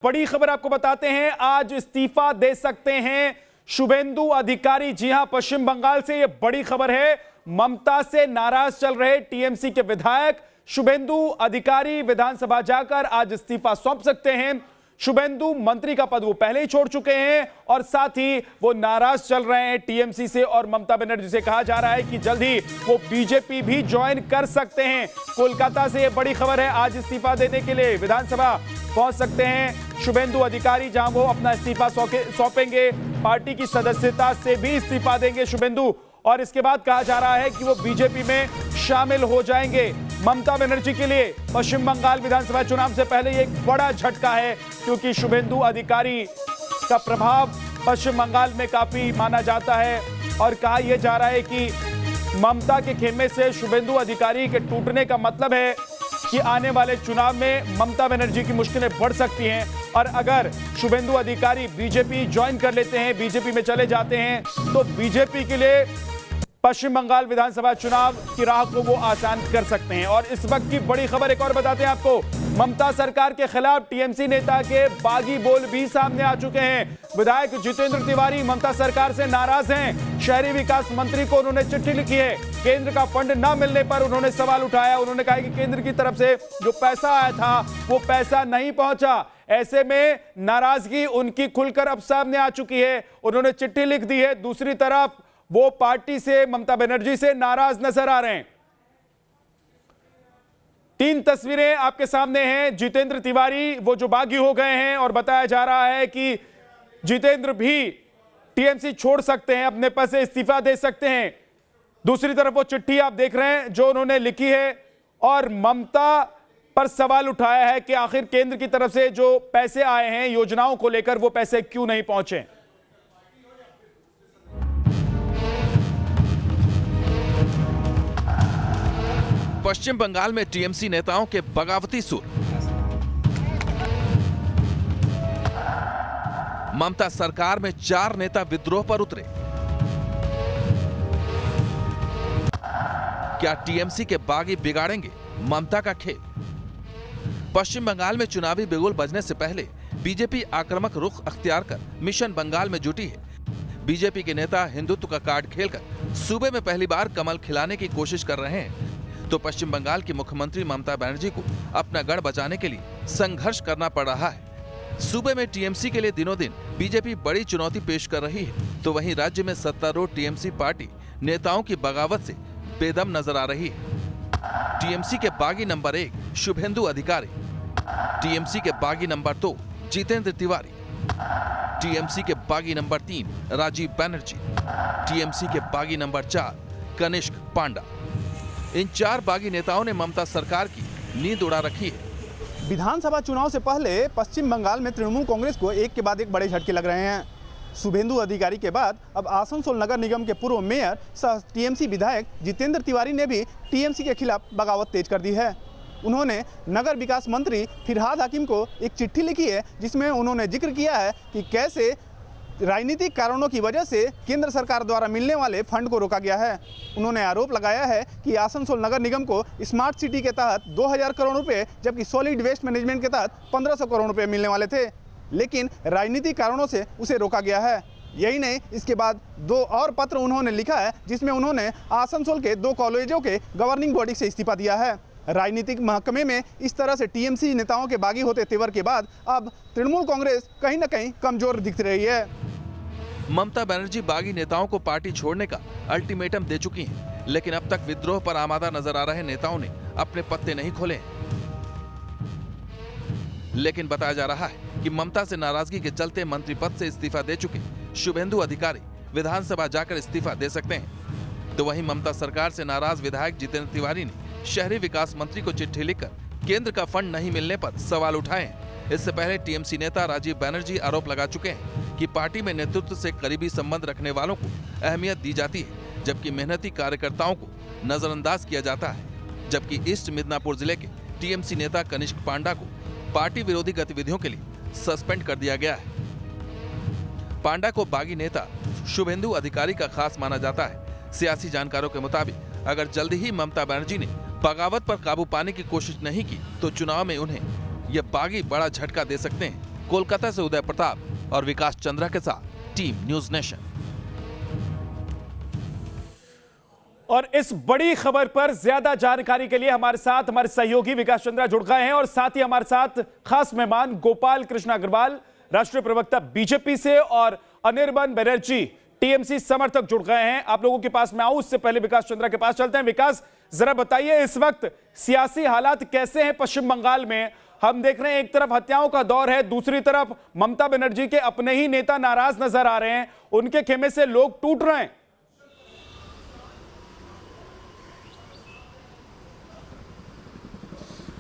बड़ी खबर आपको बताते हैं, आज इस्तीफा दे सकते हैं शुभेंदु अधिकारी। जी हां, पश्चिम बंगाल से यह बड़ी खबर है। ममता से नाराज चल रहे टीएमसी के विधायक शुभेंदु अधिकारी विधानसभा जाकर आज इस्तीफा सौंप सकते हैं। शुभेंदु मंत्री का पद वो पहले ही छोड़ चुके हैं और साथ ही वो नाराज चल रहे हैं टीएमसी से और ममता बनर्जी से। कहा जा रहा है कि जल्द ही वो बीजेपी भी ज्वाइन कर सकते हैं। कोलकाता से ये बड़ी खबर है, आज इस्तीफा देने के लिए विधानसभा पहुंच सकते हैं शुभेंदु अधिकारी, जहां वो अपना इस्तीफा सौंपेंगे। पार्टी की सदस्यता से भी इस्तीफा देंगे शुभेंदु और इसके बाद कहा जा रहा है कि वो बीजेपी में शामिल हो जाएंगे। ममता बनर्जी के लिए पश्चिम बंगाल विधानसभा चुनाव से पहले ये एक बड़ा झटका है, क्योंकि शुभेंदु अधिकारी का प्रभाव पश्चिम बंगाल में काफी माना जाता है और कहा यह जा रहा है कि ममता के खेमे से शुभेंदु अधिकारी के टूटने का मतलब है कि आने वाले चुनाव में ममता बनर्जी की मुश्किलें बढ़ सकती हैं और अगर शुभेंदु अधिकारी बीजेपी ज्वाइन कर लेते हैं, बीजेपी में चले जाते हैं, तो बीजेपी के लिए पश्चिम बंगाल विधानसभा चुनाव की राह को वो आसान कर सकते हैं। और इस वक्त की बड़ी खबर एक और बताते हैं आपको, ममता सरकार के खिलाफ टीएमसी नेता के बागी बोल भी सामने आ चुके हैं। विधायक जितेंद्र तिवारी ममता सरकार से नाराज हैं। शहरी विकास मंत्री को उन्होंने चिट्ठी लिखी है। केंद्र का फंड न मिलने पर उन्होंने सवाल उठाया। उन्होंने कहा कि केंद्र की तरफ से जो पैसा आया था वो पैसा नहीं पहुंचा। ऐसे में नाराजगी उनकी खुलकर अब सामने आ चुकी है। उन्होंने चिट्ठी लिख दी है। दूसरी तरफ वो पार्टी से, ममता बनर्जी से नाराज नजर आ रहे हैं। 3 तस्वीरें आपके सामने हैं। जितेंद्र तिवारी वो जो बागी हो गए हैं और बताया जा रहा है कि जितेंद्र भी टीएमसी छोड़ सकते हैं, अपने पद से इस्तीफा दे सकते हैं। दूसरी तरफ वो चिट्ठी आप देख रहे हैं जो उन्होंने लिखी है और ममता पर सवाल उठाया है कि आखिर केंद्र की तरफ से जो पैसे आए हैं योजनाओं को लेकर, वो पैसे क्यों नहीं पहुंचे। पश्चिम बंगाल में टीएमसी नेताओं के बगावती सुर। ममता सरकार में 4 नेता विद्रोह पर उतरे। क्या टीएमसी के बागी बिगाड़ेंगे ममता का खेल? पश्चिम बंगाल में चुनावी बिगुल बजने से पहले बीजेपी आक्रामक रुख अख्तियार कर मिशन बंगाल में जुटी है। बीजेपी के नेता हिंदुत्व का कार्ड खेलकर सूबे में पहली बार कमल खिलाने की कोशिश कर रहे हैं, तो पश्चिम बंगाल की मुख्यमंत्री ममता बनर्जी को अपना गढ़ बचाने के लिए संघर्ष करना पड़ रहा है। सूबे में टीएमसी के लिए दिनों दिन बीजेपी बड़ी चुनौती पेश कर रही है, तो वहीं राज्य में सत्तारूढ़ टीएमसी पार्टी नेताओं की बगावत से बेदम नजर आ रही है। टीएमसी के बागी नंबर 1 शुभेंदु अधिकारी, टीएमसी के बागी नंबर 2 जितेंद्र तिवारी, टीएमसी के बागी नंबर 3 राजीव बनर्जी, टीएमसी के बागी नंबर 4 कनिष्क पांडा। इन 4 बागी नेताओं ने ममता सरकार की नींद उड़ा रखी है। विधानसभा चुनाव से पहले पश्चिम बंगाल में तृणमूल कांग्रेस को एक के बाद एक बड़े झटके लग रहे हैं। शुभेंदु अधिकारी के बाद अब आसनसोल नगर निगम के पूर्व मेयर सह टीएमसी विधायक जितेंद्र तिवारी ने भी टीएमसी के खिलाफ बगावत तेज कर दी है। उन्होंने नगर विकास मंत्री फिरहाद हाकिम को एक चिट्ठी लिखी है, जिसमें उन्होंने जिक्र किया है कि कैसे राजनीतिक कारणों की वजह से केंद्र सरकार द्वारा मिलने वाले फंड को रोका गया है। उन्होंने आरोप लगाया है कि आसनसोल नगर निगम को स्मार्ट सिटी के तहत 2000 करोड़ रुपए, जबकि सॉलिड वेस्ट मैनेजमेंट के तहत 1500 करोड़ रुपए मिलने वाले थे, लेकिन राजनीतिक कारणों से उसे रोका गया है। यही नहीं, इसके बाद 2 और पत्र उन्होंने लिखा है, जिसमें उन्होंने आसनसोल के 2 कॉलेजों के गवर्निंग बॉडी से इस्तीफा दिया है। राजनीतिक महकमे में इस तरह से टीएमसी नेताओं के बागी होते तेवर के बाद अब तृणमूल कांग्रेस कहीं न कहीं कमजोर दिख रही है। ममता बनर्जी बागी नेताओं को पार्टी छोड़ने का अल्टीमेटम दे चुकी हैं, लेकिन अब तक विद्रोह पर आमादा नजर आ रहे नेताओं ने अपने पत्ते नहीं खोले। लेकिन बताया जा रहा है कि ममता से नाराजगी के चलते मंत्री पद से इस्तीफा दे चुके शुभेंदु अधिकारी विधानसभा जाकर इस्तीफा दे सकते हैं। तो वहीं ममता सरकार से नाराज विधायक जितेंद्र तिवारी ने शहरी विकास मंत्री को चिट्ठी लिखकर केंद्र का फंड नहीं मिलने पर सवाल उठाए हैं। इससे पहले टीएमसी नेता राजीव बनर्जी आरोप लगा चुके हैं कि पार्टी में नेतृत्व से करीबी संबंध रखने वालों को अहमियत दी जाती है, जबकि मेहनती कार्यकर्ताओं को नजरअंदाज किया जाता है। जबकि ईस्ट मिदनापुर जिले के टीएमसी नेता कनिष्क पांडा को पार्टी विरोधी गतिविधियों के लिए सस्पेंड कर दिया गया है। पांडा को बागी नेता शुभेंदु अधिकारी का खास माना जाता है। सियासी जानकारों के मुताबिक अगर जल्द ही ममता बनर्जी ने बगावत पर काबू पाने की कोशिश नहीं की, तो चुनाव में उन्हें यह बागी बड़ा झटका दे सकते हैं। कोलकाता से उदय प्रताप और विकास चंद्रा के साथ टीम न्यूज नेशन। और इस बड़ी खबर पर ज्यादा जानकारी के लिए हमारे साथ हमारे सहयोगी विकास चंद्रा जुड़ गए हैं और साथ ही हमारे साथ खास मेहमान गोपाल कृष्ण अग्रवाल, राष्ट्रीय प्रवक्ता बीजेपी से, और अनिर्बन बनर्जी, टीएमसी समर्थक जुड़ गए हैं। आप लोगों के पास मैं आऊं उससे पहले विकास चंद्रा के पास चलते हैं। विकास, जरा बताइए इस वक्त सियासी हालात कैसे हैं पश्चिम बंगाल में? हम देख रहे हैं एक तरफ हत्याओं का दौर है, दूसरी तरफ ममता बनर्जी के अपने ही नेता नाराज नजर आ रहे हैं, उनके खेमे से लोग टूट रहे हैं।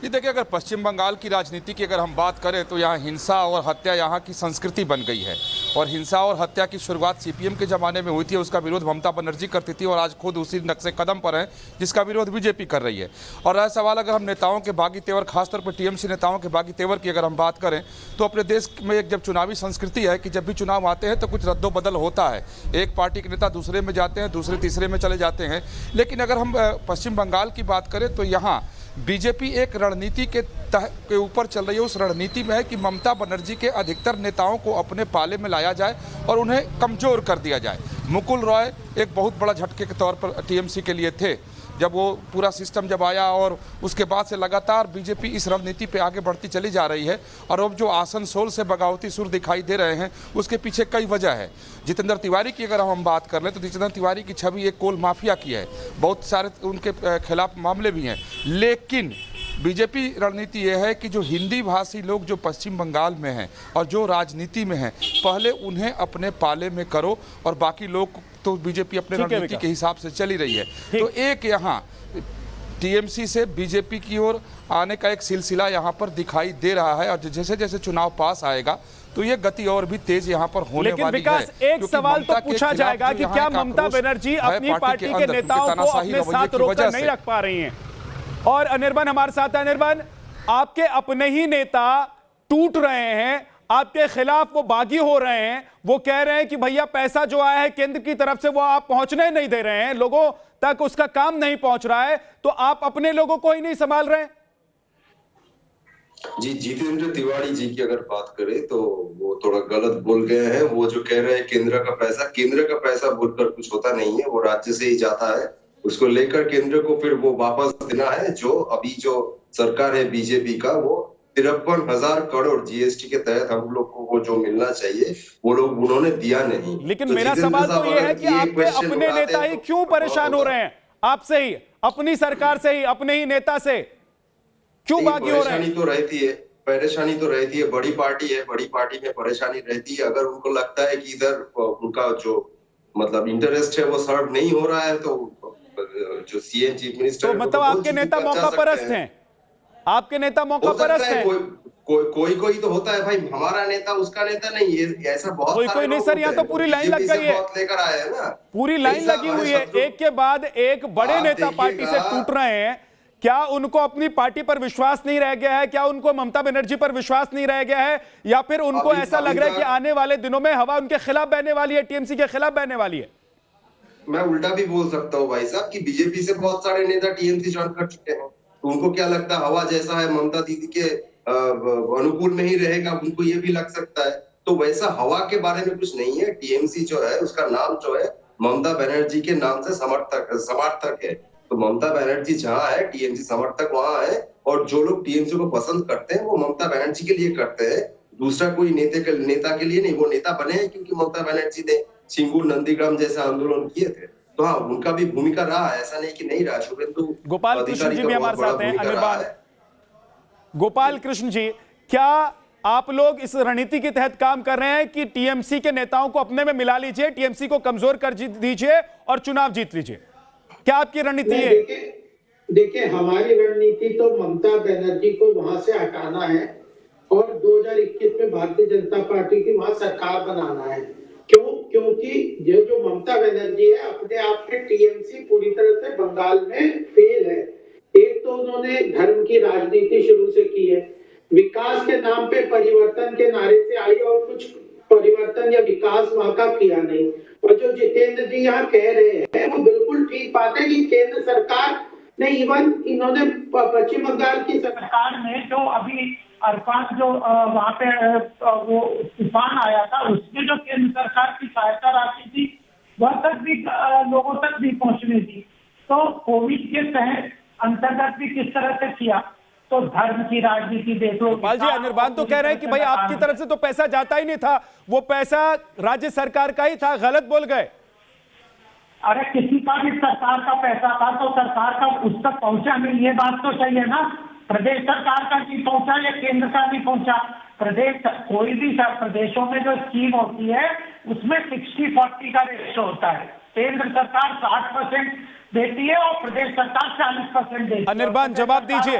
ये देखिए, अगर पश्चिम बंगाल की राजनीति की अगर हम बात करें तो यहाँ हिंसा और हत्या यहाँ की संस्कृति बन गई है। और हिंसा और हत्या की शुरुआत सीपीएम के ज़माने में हुई थी, उसका विरोध ममता बनर्जी करती थी और आज खुद उसी नक्शे कदम पर है जिसका विरोध बीजेपी कर रही है। और रहा सवाल अगर हम नेताओं के बागी तेवर, खासतौर पर टीएमसी नेताओं के बागी तेवर की अगर हम बात करें तो अपने देश में एक जब चुनावी संस्कृति है कि जब भी चुनाव आते हैं तो कुछ रद्दोबदल होता है। एक पार्टी के नेता दूसरे में जाते हैं, दूसरे तीसरे में चले जाते हैं। लेकिन अगर हम पश्चिम बंगाल की बात करें तो यहाँ बीजेपी एक रणनीति के ऊपर चल रही है। उस रणनीति में है कि ममता बनर्जी के अधिकतर नेताओं को अपने पाले में लाया जाए और उन्हें कमजोर कर दिया जाए। मुकुल रॉय एक बहुत बड़ा झटके के तौर पर टीएमसी के लिए थे जब वो पूरा सिस्टम जब आया, और उसके बाद से लगातार बीजेपी इस रणनीति पे आगे बढ़ती चली जा रही है। और अब जो आसनसोल से बगावती सुर दिखाई दे रहे हैं उसके पीछे कई वजह है। जितेंद्र तिवारी की अगर हम बात कर लें तो जितेंद्र तिवारी की छवि एक कोल माफिया की है, बहुत सारे उनके खिलाफ मामले भी हैं। लेकिन बीजेपी रणनीति यह है कि जो हिंदी भाषी लोग जो पश्चिम बंगाल में हैं और जो राजनीति में हैं, पहले उन्हें अपने पाले में करो और बाकी लोग तो बीजेपी अपने रणनीति के हिसाब से चली रही है। तो एक यहाँ टीएमसी से बीजेपी की ओर आने का एक सिलसिला यहाँ पर दिखाई दे रहा है। और जैसे जैसे चुनाव पास आएगा तो ये गति और भी तेज यहाँ पर होने वाली है। लेकिन विकास, एक सवाल तो पूछा जाएगा कि क्या ममता बनर्जी अपनी पार्टी के नेताओं को अपने साथ रोककर नहीं रख पा रही हैं? और अनिर्बन हमारे साथ है। अनिर्बन, आपके अपने ही नेता टूट रहे हैं, आपके खिलाफ वो बागी हो रहे हैं, वो कह रहे हैं कि भैया पैसा जो आया है केंद्र की तरफ से वो आप पहुंचने नहीं दे रहे हैं, लोगों तक उसका काम नहीं पहुंच रहा है, तो आप अपने लोगों को ही नहीं संभाल रहे हैं। जी, जितेंद्र तिवारी जी की अगर बात करें तो वो थोड़ा गलत बोल गए हैं। वो जो कह रहे हैं केंद्र का पैसा बोलकर कुछ होता नहीं है, वो राज्य से ही जाता है। उसको लेकर केंद्र को फिर वो वापस देना है। जो अभी जो सरकार है बीजेपी का, वो 53,000 करोड़ जीएसटी के तहत हम लोग को वो जो मिलना चाहिए वो लोग उन्होंने दिया नहीं। लेकिन तो मेरा सवाल तो ये है कि आपके अपने नेता ही क्यों परेशान हो रहे हैं? आपसे ही, अपनी सरकार से ही, अपने ही नेता से क्यों बागी हो रहे हैं? परेशानी तो रहती है। बड़ी पार्टी है, बड़ी पार्टी में परेशानी रहती है। अगर उनको लगता है कि इधर उनका जो मतलब इंटरेस्ट है वो सर्व नहीं हो रहा है तो जो सीएम चीफ मिनिस्टर, तो मतलब आपके नेता मौका परस्त हैं? आपके नेता मौका परस्त हैं? कोई तो होता है भाई, हमारा नेता उसका नेता नहीं, ये ऐसा बहुत कोई नहीं सर, यहाँ तो पूरी लाइन लग गई है, लेकर आए हैं ना, पूरी लाइन लगी हुई है। एक के बाद एक बड़े नेता पार्टी से टूट रहे हैं। क्या उनको अपनी पार्टी पर विश्वास नहीं रह गया है? क्या उनको ममता बनर्जी पर विश्वास नहीं रह गया है? या फिर उनको ऐसा लग रहा है कि आने वाले दिनों में हवा उनके खिलाफ बहने वाली है, टीएमसी के खिलाफ बहने वाली है? मैं उल्टा भी बोल सकता हूँ भाई साहब कि बीजेपी से बहुत सारे नेता टीएमसी ज्वाइन कर चुके हैं। तो उनको क्या लगता है हवा जैसा है ममता दीदी के अनुकूल में ही रहेगा, उनको ये भी लग सकता है। तो वैसा हवा के बारे में कुछ नहीं है। टीएमसी जो है उसका नाम जो है ममता बनर्जी के नाम से समर्थक है। तो ममता बनर्जी जहाँ है, टीएमसी समर्थक वहां है। और जो लोग टीएमसी को पसंद करते हैं वो ममता बनर्जी के लिए करते हैं, दूसरा कोई नेता के लिए नहीं। वो नेता बने हैं क्योंकि ममता बनर्जी ने सिंगूर नंदीग्राम जैसे आंदोलन किए थे। तो हाँ, उनका भी भूमिका रहा है, ऐसा नहीं कि नहीं रहा। शुभेंदु गोपाल कृष्ण जी भी हमारे साथ हैं। अनिर्बान, गोपाल कृष्ण जी, क्या आप लोग इस रणनीति के तहत काम कर रहे हैं कि टीएमसी के नेताओं को अपने में मिला लीजिए, टीएमसी को कमजोर कर दीजिए और चुनाव जीत लीजिए? क्या आपकी रणनीति है? देखिए, हमारी रणनीति तो ममता बनर्जी को वहां से हटाना है और 2021 में भारतीय जनता पार्टी की वहां सरकार बनाना है। क्योंकि ये जो ममता बनर्जी है अपने आप में टीएमसी पूरी तरह से बंगाल में फेल है। एक तो उन्होंने धर्म की राजनीति शुरू से की है, विकास के नाम पे परिवर्तन के नारे से आई और कुछ परिवर्तन या विकास वहां का किया नहीं। और जो जितेंद्र जी यहाँ कह रहे हैं वो बिल्कुल ठीक बात है कि केंद्र सरकार ने, इवन इन्होंने पश्चिम बंगाल की सरकार ने जो अभी अरफान जो वहाँ पे वो तूफान आया था, उसमें जो केंद्र सरकार की सहायता राशि थी वह तक भी लोगों तक भी पहुंचनी थी। तो कोविड के तहत अंतर्गत भी किस तरह से किया, तो धर्म की राजनीति देख लो। गोपाल जी, अनिर्बान तो कह रहे हैं कि भाई आपकी तरफ से तो पैसा जाता ही नहीं था, वो पैसा राज्य सरकार का ही था, गलत बोल गए। अरे किसी का भी सरकार का पैसा था तो सरकार का उस तक पहुंचा नहीं, ये बात तो सही है ना। प्रदेश सरकार का नहीं पहुंचा या केंद्र का नहीं पहुंचा। प्रदेश कोई भी प्रदेशों में जो स्कीम होती है उसमें 60-40 का रेशो होता है। केंद्र सरकार 60% देती है और प्रदेश सरकार 40% देती है। अनिर्बान जवाब दीजिए,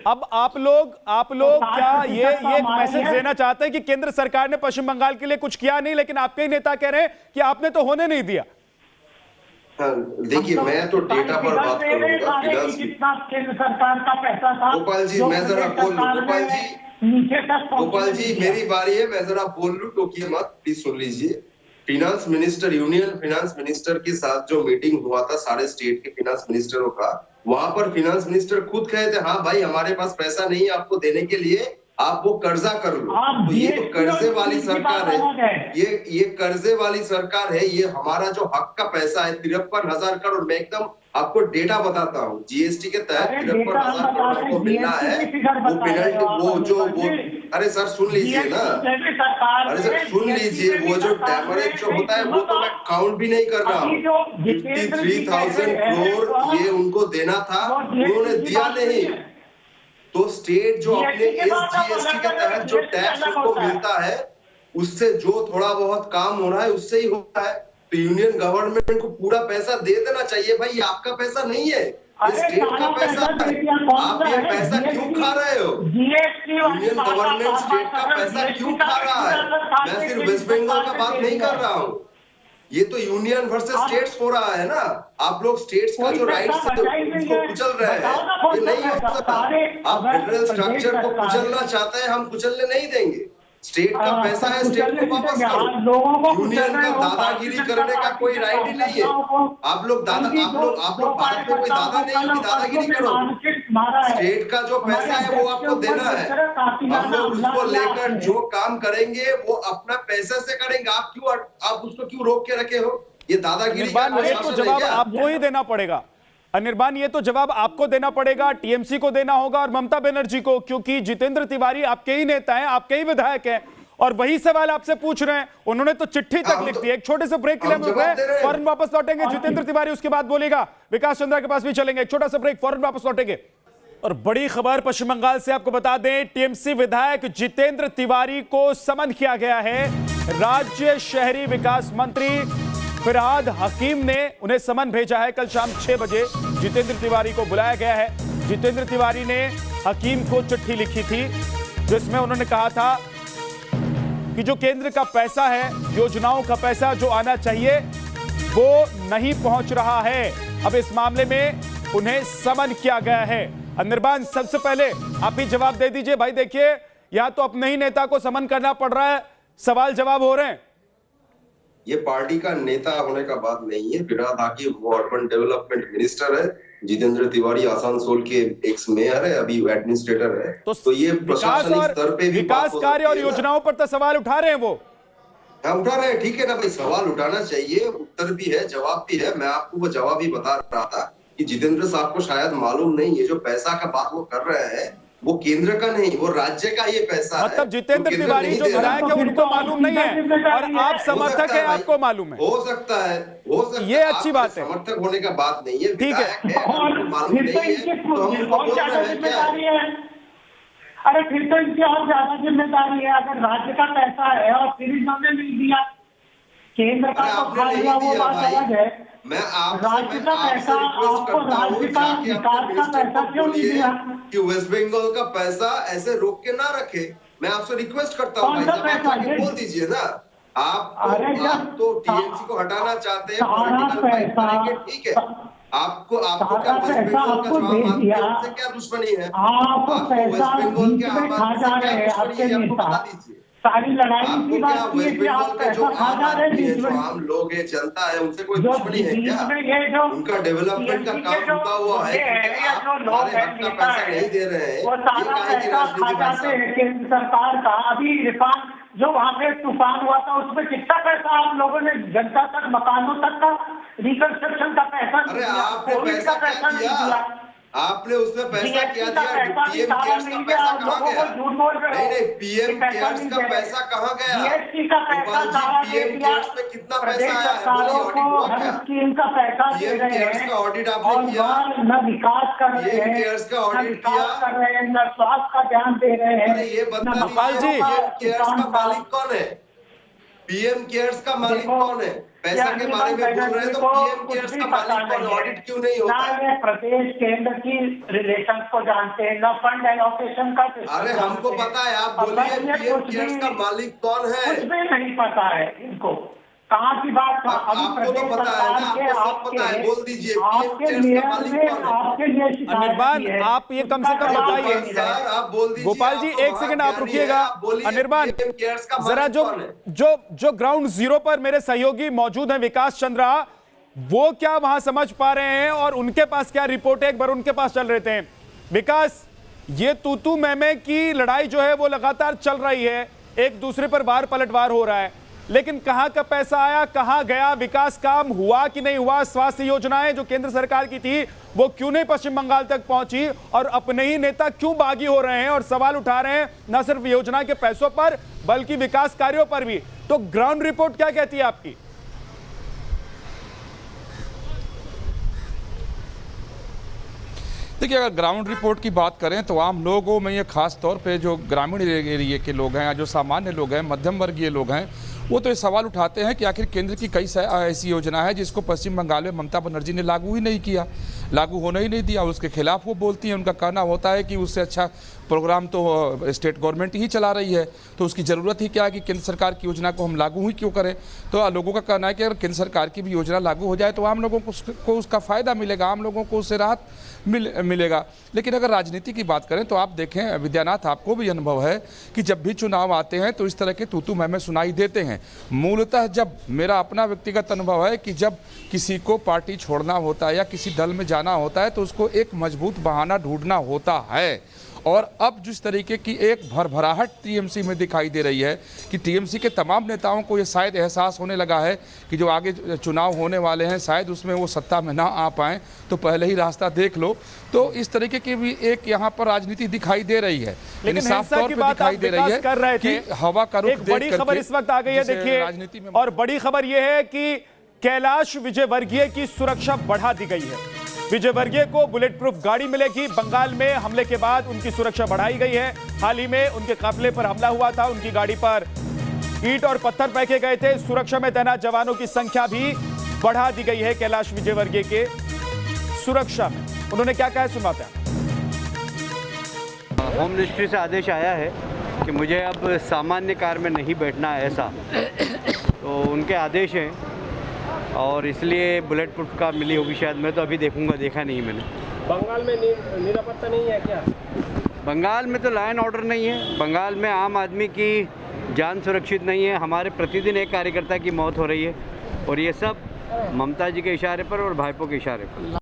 अब आप लोग क्या ये एक मैसेज देना चाहते हैं कि केंद्र सरकार ने पश्चिम बंगाल के लिए कुछ किया नहीं, लेकिन आपके ही नेता कह रहे हैं कि आपने तो होने नहीं दिया। देखिए, मैं तो डेटा पर बात करूंगा। कितना केंद्र सरकार का पैसा था। गोपाल जी, मैं जरा बोल लूं। गोपाल जी मेरी बारी है, मैं जरा बोल लूं, टोकिए मत, प्लीज सुन लीजिए। Finance minister, union finance minister के साथ जो मीटिंग हुआ था सारे स्टेट के फिनांस मिनिस्टरों का, वहां पर फिनांस मिनिस्टर खुद कहे थे, हाँ भाई हमारे पास पैसा नहीं है आपको देने के लिए, आप वो कर्जा कर लो। तो ये तो कर्जे वाली सरकार है, ये कर्जे वाली सरकार है। ये हमारा जो हक का पैसा है 53,000 करोड़, मैं एकदम आपको डेटा बताता हूँ। जीएसटी के तहत 53,000 करोड़ हमको मिलना है। वो पेनल्टी, वो अरे सर सुन लीजिए ना, अरे सर सुन लीजिए, वो जो डैमरेज जो होता है वो तो मैं काउंट भी नहीं कर रहा हूँ। 53,000 करोड़ ये उनको देना था, उन्होंने दिया नहीं। तो स्टेट जो अपने इस जीएसटी के तहत जो टैक्स उनको मिलता है उससे जो थोड़ा बहुत काम हो रहा है उससे ही होता है। तो यूनियन गवर्नमेंट को पूरा पैसा दे देना चाहिए भाई, आपका पैसा नहीं है, स्टेट का पैसा है। आप ये पैसा क्यों खा रहे हो? यूनियन गवर्नमेंट स्टेट का पैसा क्यों खा रहा है? मैं सिर्फ वेस्ट बंगाल का बात नहीं कर रहा हूँ, ये तो यूनियन वर्सेस स्टेट्स हो रहा है ना। आप लोग स्टेट्स का जो राइट्स है उसको कुचल रहे हैं, ये नहीं हो सकता। आप फेडरल स्ट्रक्चर को कुचलना चाहते हैं, हम कुचलने नहीं देंगे। स्टेट का पैसा है, स्टेट को वापस करो। यूनियन का दादागिरी करने का कोई राइट ही नहीं है। आप लोग भारत में कोई दादा नहीं है कि दादागिरी करो। स्टेट का जो पैसा है वो आपको देना है, हम लोग उसको लेकर जो काम करेंगे वो अपना पैसे से करेंगे। आप उसको क्यों रोक के रखे हो? ये दादागिरी का तो जवाब आपको ही देना पड़ेगा। अनिर्बान, ये तो जवाब आपको देना पड़ेगा, टीएमसी को देना होगा और ममता बनर्जी को, क्योंकि जितेंद्र तिवारी आपके ही नेता हैं, आपके ही विधायक हैं और वही सवाल आपसे पूछ रहे हैं। उन्होंने तो चिट्ठी तक लिख दी। एक छोटे से ब्रेक के लिए हम रुक रहे हैं, फौरन वापस लौटेंगे। जितेंद्र तिवारी उसके बाद बोलेगा, विकास चंद्रा के पास भी चलेंगे। एक छोटा सा ब्रेक, फौरन वापस लौटेंगे। और बड़ी खबर पश्चिम बंगाल से आपको बता दें, टीएमसी विधायक जितेंद्र तिवारी को समन किया गया है। राज्य शहरी विकास मंत्री फिरहाद हकीम ने उन्हें समन भेजा है। कल शाम 6 बजे जितेंद्र तिवारी को बुलाया गया है। जितेंद्र तिवारी ने हकीम को चिट्ठी लिखी थी जिसमें उन्होंने कहा था कि जो केंद्र का पैसा है, योजनाओं का पैसा जो आना चाहिए वो नहीं पहुंच रहा है। अब इस मामले में उन्हें समन किया गया है। अनिर्बान, सबसे पहले आप ही जवाब दे दीजिए। भाई देखिए, या तो अपने ही नेता को समन करना पड़ रहा है, सवाल जवाब हो रहे हैं। ये पार्टी का नेता होने का बात नहीं है। फिरहाद हाकिम वो अर्बन डेवलपमेंट मिनिस्टर है, जितेंद्र तिवारी आसनसोल के एक्स मेयर है, अभी एडमिनिस्ट्रेटर है। तो ये प्रशासनिक स्तर पे भी विकास कार्य और योजनाओं पर तो सवाल उठा रहे हैं वो। हाँ, उठा रहे हैं, ठीक है ना भाई, सवाल उठाना चाहिए, उत्तर भी है, जवाब भी है। मैं आपको वो जवाब ही बता रहा था कि जितेंद्र साहब को शायद मालूम नहीं, ये जो पैसा का बात वो कर रहे हैं वो केंद्र का नहीं, वो राज्य का ये पैसा है। मतलब जितेंद्र तिवारी जो विधायक है उनको मालूम नहीं है और आप समर्थक है, आपको मालूम है। हो सकता है, ये अच्छी बात है। समर्थक होने का बात नहीं है, ठीक है, मालूम नहीं है तो हम उनको बोल रहे हैं क्या? अरे फिर तो इनकी और ज्यादा जिम्मेदारी है। अगर राज्य का पैसा है और फिर इन्होंने नहीं दिया, केंद्र का तो खा लिया, वो बात अलग है। मैं राज्य का पैसा आपको, राज्य का विकास का पैसा क्यों नहीं दिया? कि वेस्ट बंगाल का पैसा ऐसे रोक के ना रखे। मैं आपसे रिक्वेस्ट करता हूँ भाई साहब, आप बोल दीजिए ना। आप तो टीएमसी को हटाना चाहते हैं, पॉलिटिकल फाइट करेंगे, ठीक है। आपको क्या वेस्ट बंगाल का जो आम आदमी है उनसे क्या दुश्मनी है? आपको वेस्ट बंगाल के आम आदमी से क्या दुश्मनी है, आपको बता दीजिए। सारी लड़ाई आपको की क्या बात की है वेस्ट कि आप बंगाल के जो पैसा खा आम जा रहे आदमी है, हैं जो बीच में। आम लोग है, जनता है, उनसे कोई जो दुश्मनी है बीच क्या? में ये जो उनका डेवलपमेंट का TMC काम के जो रुका हुआ है, मुद्दे हैं या आप जो लोग हमारे हैं, हक का नेता पैसा है, नहीं दे रहे हैं, वो ये सारा काहे की पैसा खा राजनीति भाई जाते साहब? हैं केंद्र सरकार का। अभी रिफान जो वहाँ पे तूफान हुआ था उसमें कितना पैसा आप लोगों ने जनता तक, मकानों तक का रिकंस्ट्रक्शन का पैसा अरे दिया, आपने कोविड पैसा का क्या पैसा नहीं दिया? दिया, आपने उसमें पैसा क्या GST का दिया? पैसा भी पीएम सारा केयर्स का नहीं पैसा गया। कहाँ लोगों गया? को झूठ बोल रहे हो नहीं, पीएम कि पैसा केयर्स नहीं का दे रहे। पैसा कहाँ गया? GST का पैसा गोपाल जी, सारा दे पीएम दिया। केयर्स में कितना प्रदेश पैसा आया है? सरकारों बोलिए, को ऑडिट हुआ हर क्या? स्कीम का पैसा दे पीएम रहे केयर्स हैं का ऑडिट आपने और किया? वहाँ न विकास कर रहे पीएम हैं, केयर्स का न ऑडिट विकास किया? कर रहे हैं, न स्वास्थ्य का ध्यान दे रहे हैं, अरे ये बता न गोपाल जी, दीजिए, पीएम केयर्स किसान का मालिक कौन है? पीएम केयर्स का मालिक देखो, कौन है? पैसा के बारे में बोल रहे हैं तो पीएम केयर्स का मालिक कौन है? ऑडिट क्यों नहीं ना होता? ये प्रदेश केंद्र की रिलेशन को जानते हैं, न फंड एलोकेशन का system अरे हमको जानते हैं। पता है, आप अब बोलिए ये पीएम कुछ केयर्स भी- का मालिक कौन है? कुछ भी नहीं पता है इनको, कहाँ की बात था। अभी आपको तो प्रदेश पता है सरकार ना, के आपको सब पता है, बोल दीजिए पीएम आपके केयर्स का मेयर मालिक ने कौन है? आपके लिए शिकायत अनिर्बान, की है। आप ये कम से कम उसका जवाब बताइए। नहीं दे रहे। सर, आप बोल दीजिए, गोपाल जी, आप तो एक सेकंड आप महाज्ञानी रुकिएगा। हैं, आप बोलिए, अनिर्बान, पीएम केयर्स का जरा मालिक जो कौन है? जो ग्राउंड जीरो पर मेरे सहयोगी मौजूद हैं, विकास चंद्रा, वो क्या वहां समझ पा रहे हैं और उनके पास क्या रिपोर्ट है, एक बार उनके पास चल रहे थे। विकास, ये तूतू मैमे की लड़ाई जो है वो लगातार चल रही है, एक दूसरे पर वार पलटवार हो रहा है, लेकिन कहां का पैसा आया, कहां गया, विकास काम हुआ कि नहीं हुआ, स्वास्थ्य योजनाएं जो केंद्र सरकार की थी वो क्यों नहीं पश्चिम बंगाल तक पहुंची, और अपने ही नेता क्यों बागी हो रहे हैं और सवाल उठा रहे हैं न सिर्फ योजना के पैसों पर बल्कि विकास कार्यों पर भी। तो ग्राउंड रिपोर्ट क्या कहती है आपकी? देखिए, अगर ग्राउंड रिपोर्ट की बात करें तो आम लोगों में ये खास तौर पे जो ग्रामीण एरिया के लोग हैं या जो सामान्य लोग हैं, मध्यम वर्गीय लोग हैं, वो तो ये सवाल उठाते हैं कि आखिर केंद्र की कई ऐसी योजना है जिसको पश्चिम बंगाल में ममता बनर्जी ने लागू ही नहीं किया, लागू होने ही नहीं दिया, उसके खिलाफ वो बोलती हैं। उनका कहना होता है कि उससे अच्छा प्रोग्राम तो स्टेट गवर्नमेंट ही चला रही है, तो उसकी ज़रूरत ही क्या है कि केंद्र सरकार की योजना को हम लागू ही क्यों करें। तो लोगों का कहना है कि अगर केंद्र सरकार की भी योजना लागू हो जाए तो आम लोगों को उसका फ़ायदा मिलेगा, आम लोगों को उससे राहत मिलेगा। लेकिन अगर राजनीति की बात करें तो आप देखें विद्यानाथ, आपको भी अनुभव है कि जब भी चुनाव आते हैं तो इस तरह के तूतू मैमे सुनाई देते हैं। मूलतः जब मेरा अपना व्यक्तिगत अनुभव है कि जब किसी को पार्टी छोड़ना होता है या किसी दल में जाना होता है तो उसको एक मजबूत बहाना ढूंढना होता है। और अब जिस तरीके की एक भरभराहट टीएमसी में दिखाई दे रही है कि टीएमसी के तमाम नेताओं को ये शायद एहसास होने लगा है कि जो आगे चुनाव होने वाले हैं शायद उसमें वो सत्ता में ना आ पाएँ, तो पहले ही रास्ता देख लो। तो इस तरीके की भी एक यहाँ पर राजनीति दिखाई दे रही है, लेकिन साफ हिंसा तौर की पे बात दिखाई आप दे रही है कर रहे थे। कि हवा का रुख एक बड़ी देख खबर करके इस वक्त आ गई है, जिसे राजनीति देखिए, में और बड़ी खबर यह है कि कैलाश विजयवर्गीय की सुरक्षा बढ़ा दी गई है। विजयवर्गीय को बुलेट प्रूफ गाड़ी मिलेगी। बंगाल में हमले के बाद उनकी सुरक्षा बढ़ाई गई है। हाल ही में उनके काफिले पर हमला हुआ था, उनकी गाड़ी पर ईंट और पत्थर फेंके गए थे। सुरक्षा में तैनात जवानों की संख्या भी बढ़ा दी गई है कैलाश विजयवर्गीय के सुरक्षा में। उन्होंने क्या कहा, सुनाते हैं। होम मिनिस्ट्री से आदेश आया है कि मुझे अब सामान्य कार में नहीं बैठना है, ऐसा तो उनके आदेश हैं और इसलिए बुलेट प्रूफ कार मिली होगी शायद। मैं तो अभी देखूंगा, देखा नहीं मैंने। बंगाल में निरापत्ता नहीं है क्या? बंगाल में तो लॉ एंड ऑर्डर नहीं है, बंगाल में आम आदमी की जान सुरक्षित नहीं है। हमारे प्रतिदिन एक कार्यकर्ता की मौत हो रही है और ये सब ममता जी के इशारे पर और भाईपों के इशारे पर।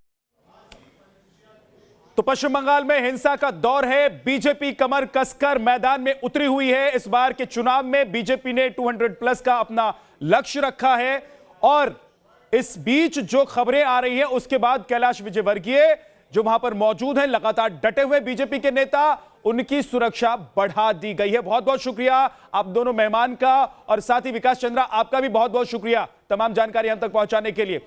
तो पश्चिम बंगाल में हिंसा का दौर है। बीजेपी कमर कसकर मैदान में उतरी हुई है। इस बार के चुनाव में बीजेपी ने 200 प्लस का अपना लक्ष्य रखा है और इस बीच जो खबरें आ रही हैं उसके बाद कैलाश विजयवर्गीय जो वहां पर मौजूद हैं, लगातार डटे हुए बीजेपी के नेता, उनकी सुरक्षा बढ़ा दी गई है। बहुत बहुत शुक्रिया आप दोनों मेहमान का और साथ ही विकास चंद्रा आपका भी बहुत बहुत शुक्रिया तमाम जानकारी हम तक पहुंचाने के लिए।